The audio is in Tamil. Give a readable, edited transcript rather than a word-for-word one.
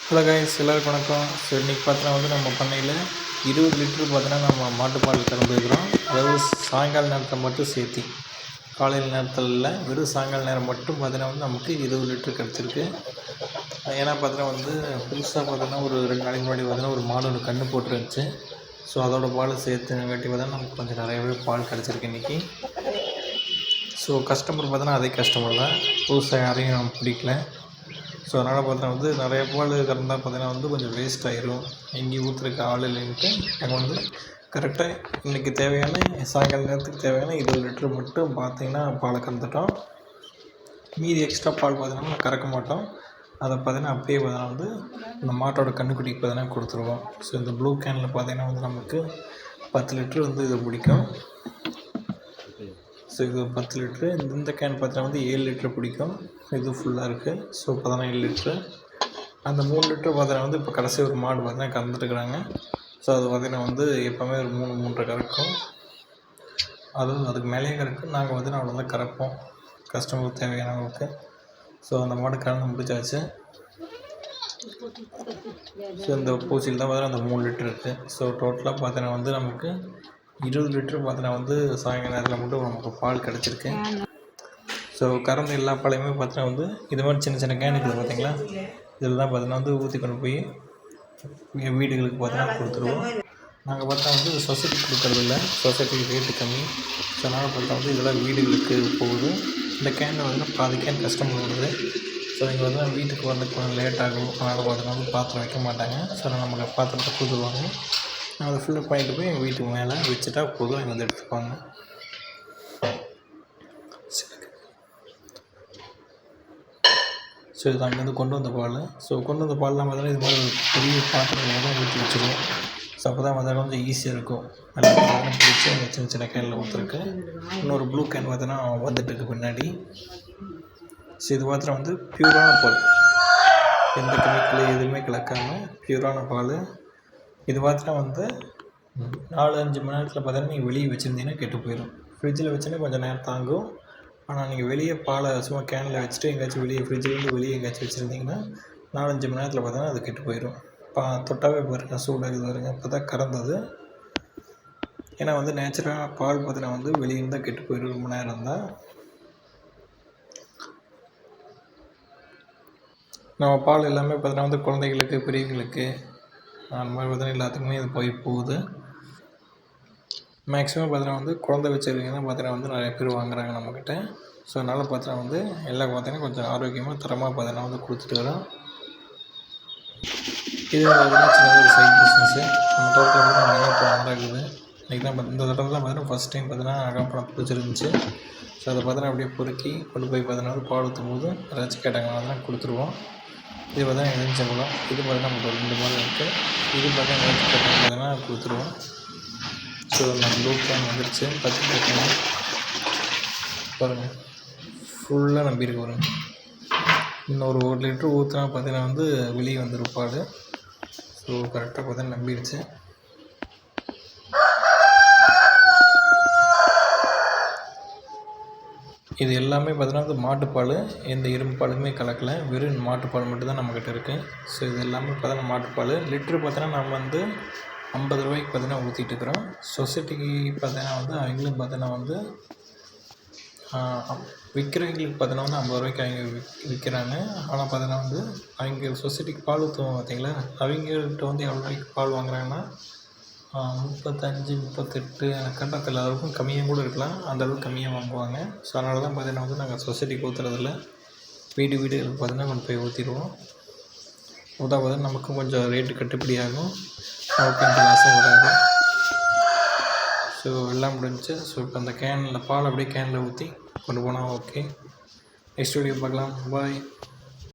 ஹலோ கைஸ், எல்லாருக்கும் வணக்கம். ஸோ இன்றைக்கி பார்த்தீங்கன்னா வந்து நம்ம பண்ணையில் 20 லிட்டர் பார்த்தீங்கன்னா நம்ம மாட்டுப்பால் கறந்துருக்குறோம். அதாவது சாயங்கால நேரத்தை மட்டும் சேர்த்தி, காலையில் நேரத்தில் இல்லை, வெறும் சாயங்கால நேரம் மட்டும் பார்த்தீங்கன்னா வந்து நமக்கு 20 லிட்டர் கிடச்சிருக்கு. ஏன்னா பார்த்தீங்கன்னா வந்து புதுசாக பார்த்தீங்கன்னா ஒரு 2 நாளைக்கு முன்னாடி பார்த்தீங்கன்னா ஒரு மாடு ஒன்று கன்று போட்டுருந்துச்சு. ஸோ அதோட பால் சேர்த்துங்காட்டி பார்த்தீங்கன்னா நமக்கு கொஞ்சம் நிறையவே பால் கிடச்சிருக்கு இன்றைக்கி. ஸோ கஸ்டமர் பார்த்தீங்கன்னா அதே கஸ்டமர் தான், புதுசாக யாரையும் நம்ம பிடிக்கல. ஸோ அதனால் பார்த்தீங்கன்னா வந்து நிறைய பால் கறந்தால் பார்த்தீங்கன்னா வந்து கொஞ்சம் வேஸ்ட் ஆகிரும், எங்கேயும் ஊற்றுறதுக்கு ஆள் இல்லைன்ட்டு நாங்கள் வந்து கரெக்டாக இன்றைக்கி தேவையான சாயங்கால நேரத்துக்கு தேவையான 20 லிட்டர் மட்டும் பார்த்திங்கன்னா பாலை கறந்துட்டோம். மீதி எக்ஸ்ட்ரா பால் பார்த்தீங்கன்னா கறக்க மாட்டோம். அதை பார்த்தீங்கன்னா அப்படியே பார்த்தீங்கன்னா வந்து இந்த மாட்டோட கன்றுக்குட்டிக்கு பார்த்தீங்கன்னா கொடுத்துருவோம். ஸோ இந்த ப்ளூ கேனில் பார்த்தீங்கன்னா வந்து நமக்கு 10 லிட்டர் வந்து இது பிடிக்கும். ஸோ இது 10 லிட்ரு. இந்த கேன் பார்த்தீங்கன்னா வந்து 7 லிட்ரு பிடிக்கும். இது ஃபுல்லாக இருக்குது. So 17 litre. அந்த 3 லிட்ரு பார்த்தீங்கன்னா வந்து இப்போ கடைசி ஒரு மாடு பார்த்தீங்கன்னா கறந்துட்டுருக்குறாங்க. ஸோ அது பார்த்தீங்கன்னா வந்து எப்போவுமே ஒரு 3-3.5 கறக்கும். அதுவும் அதுக்கு மேலேயே கறக்கும். நாங்கள் பார்த்தீங்கன்னா அவ்வளோதான் கறப்போம் கஸ்டமருக்கு தேவையானவங்களுக்கு. ஸோ அந்த மாடு கறந்து முடிச்சாச்சு. ஸோ இந்த பூச்சியில் தான் பார்த்தீங்கன்னா அந்த 3 லிட்ரு இருக்குது. ஸோ டோட்டலாக பார்த்தீங்கன்னா வந்து நமக்கு 20 லிட்ரு பார்த்தீங்கன்னா வந்து சாயங்கால நேரத்தில் மட்டும் நமக்கு பால் கிடச்சிருக்கு. ஸோ கறந்த எல்லா பாலையுமே பார்த்தீங்கன்னா வந்து இது மாதிரி சின்ன சின்ன கேனுக்குள்ள பார்த்தீங்களா, இதில் தான் பார்த்தீங்கன்னா வந்து ஊற்றி கொண்டு போய் வீடுகளுக்கு பார்த்தீங்கன்னா கொடுத்துருவோம். நாங்கள் பார்த்தா வந்து சொசைட்டிக்கு கொடுக்குறதில்ல, சொசைட்டிக்கு ரேட்டு கம்மி. ஸோ அதனால் பார்த்தா வந்து இதெல்லாம் வீடுகளுக்கு போகுது. இந்த கேனில் வந்து பாதி கேன் கஸ்டமர் வருது. ஸோ இங்கே வந்து வீட்டுக்கு வரதுக்கு கொஞ்சம் லேட் ஆகும். அதனால் பார்த்தீங்கன்னா வந்து பாத்திரம் வைக்க மாட்டாங்க. ஸோ நமக்கு பாத்திரத்தை கொடுத்துருவாங்க. அதை ஃபில்லப் பண்ணிட்டு போய் எங்கள் வீட்டுக்கு மேலே வச்சுட்டா போதும், இங்கே வந்து எடுத்துப்பாங்க. ஸோ இது அங்கேருந்து கொண்டு வந்த பால். ஸோ கொண்டு வந்த பால்லாம் பார்த்தீங்கன்னா இது மாதிரி பெரிய பாத்திரத்தில் தான் ஊற்றி வச்சுருவோம். ஸோ அப்போ தான் பார்த்தா கொஞ்சம் ஈஸியாக இருக்கும். நல்லா பார்த்தீங்கன்னா பிடிச்சி அங்கே சின்ன சின்ன கேனில் ஊற்றுருக்கு. இன்னொரு ப்ளூ கேன் பார்த்தீங்கன்னா வந்துட்டுருக்கு பின்னாடி. ஸோ இது பார்த்தீங்கன்னா வந்து ப்யூரான பால், எந்த கெமிக்கல் எதுவுமே கலக்காமல் ப்யூரான பால். இது பார்த்தீங்கன்னா வந்து 4-5 மணி நேரத்தில் பார்த்தீங்கன்னா நீங்கள் வெளியே வச்சுருந்தீங்கன்னா கெட்டு போயிடும். ஃப்ரிட்ஜில் வச்சுன்னா கொஞ்சம் நேரம் தாங்கும். ஆனால் நீங்கள் வெளியே பாலை சும்மா கேனில் வச்சுட்டு எங்கேயாச்சும் வெளியே ஃப்ரிட்ஜிலேருந்து வெளியே எங்கேயாச்சும் வச்சுருந்தீங்கன்னா 4-5 மணி நேரத்தில் பார்த்தீங்கன்னா அது கெட்டு போயிடும். தொட்டாவே பாருங்கள் சூடாக இது வருங்க, இப்போ தான் கறந்தது. ஏன்னா வந்து நேச்சுரலாக பால் பார்த்தீங்கன்னா வந்து வெளியே இருந்தால் கெட்டு போயிடும் ரொம்ப நேரம் தான். நம்ம பால் எல்லாமே பார்த்தீங்கன்னா வந்து குழந்தைகளுக்கு, பெரியவங்களுக்கு, அந்த மாதிரி பார்த்தீங்கன்னா எல்லாத்துக்குமே இது போகுது. மேக்ஸிமம் பார்த்தீங்கன்னா வந்து குழந்தை வச்சுருக்கீங்க தான் பார்த்தீங்கன்னா வந்து நிறைய பேர் வாங்குறாங்க நம்மக்கிட்ட. ஸோ அதனால் பார்த்தீங்கன்னா வந்து எல்லாம் பார்த்தீங்கன்னா கொஞ்சம் ஆரோக்கியமாக தரமாக பார்த்தீங்கன்னா வந்து கொடுத்துட்டு வரோம். இது பார்த்தீங்கன்னா சின்னதாக ஒரு சைட் பிஸ்னஸ்ஸு. நம்ம தோட்டத்தில் வந்து நகைப்பழம் நடக்குது. இன்றைக்கி தான் இந்த தடவை தான் பார்த்தீங்கன்னா ஃபஸ்ட் டைம் பார்த்தீங்கன்னா நகைப்பழம் பிடிச்சிருந்துச்சு. ஸோ அதை பார்த்தீங்கன்னா அப்படியே பொறுக்கி கொண்டு போய் பார்த்தீங்கன்னா வந்து பால் ஊற்றும் போது ஏதாச்சும் கேட்டாங்கன்னா அதெல்லாம் கொடுத்துருவோம். இது பார்த்தீங்கன்னா எலுமிச்சம்பழம். இது பார்த்தீங்கன்னா நமக்கு ஒரு 2 மாதம் இருக்குது. இது பார்த்தீங்கன்னா ஏதாச்சும் கேட்டாங்க பார்த்தீங்கன்னா கொடுத்துருவோம். ஸோ நம்ம ப்ளூ கேன் வந்துருச்சு. 10 கேன் பாருங்கள், ஃபுல்லாக நம்பியிருக்கு பாருங்கள். இன்னொரு 1 லிட்ரு ஊற்றினா பார்த்தீங்கன்னா வந்து வெளியே வந்துடும் பால். ஸோ கரெக்டாக பார்த்தீங்கன்னா நம்பிடுச்சு. இது எல்லாமே பார்த்தீங்கன்னா வந்து மாட்டுப்பால், எந்த எறும்பு பாலுமே கலக்கலை, வெறும் மாட்டுப்பால் மட்டும்தான் நம்மக்கிட்ட இருக்குது. ஸோ இது எல்லாமே பார்த்தீங்கன்னா மாட்டுப்பால். லிட்ரு பார்த்தீங்கன்னா நம்ம வந்து 50 ரூபாய்க்கு பார்த்தீங்கன்னா ஊற்றிட்டுருக்குறோம். சொசைட்டிக்கு பார்த்தீங்கன்னா வந்து அவங்களும் பார்த்தீங்கன்னா வந்து விற்கிறவங்களுக்கு பார்த்தீங்கன்னா வந்து 50 ரூபாய்க்கு அவங்க விற்கிறாங்க. ஆனால் பார்த்தீங்கன்னா வந்து அவங்க சொசைட்டிக்கு பால் ஊற்றுவோம் பார்த்தீங்களா, அவங்கள்ட்ட வந்து எவ்வளோ ரூபாய்க்கு பால் வாங்குறாங்கன்னா 35, 38 எனக்கு கரெக்டாக தெரியல, அளவுக்கும் கம்மியாக கூட இருக்கலாம், அந்தளவுக்கு கம்மியாக வாங்குவாங்க. ஸோ அதனால தான் பார்த்தீங்கன்னா வந்து நாங்கள் சொசைட்டிக்கு ஊற்றுறதில்ல, வீடுகளுக்கு பார்த்தீங்கன்னா கொண்டு போய் ஊற்றிடுவோம். ஊற்றா பார்த்தீங்கன்னா நமக்கும் கொஞ்சம் ரேட்டு கட்டுப்படி ஆகும், நமக்கு எந்த லாஸும் வராது. ஸோ எல்லாம் முடிஞ்சிச்சு. ஸோ இப்போ அந்த கேனில் பால் அப்படியே கேனில் ஊற்றி கொண்டு போனால் ஓகே. நெக்ஸ்ட் வீடியோ பார்க்கலாம். பாய்.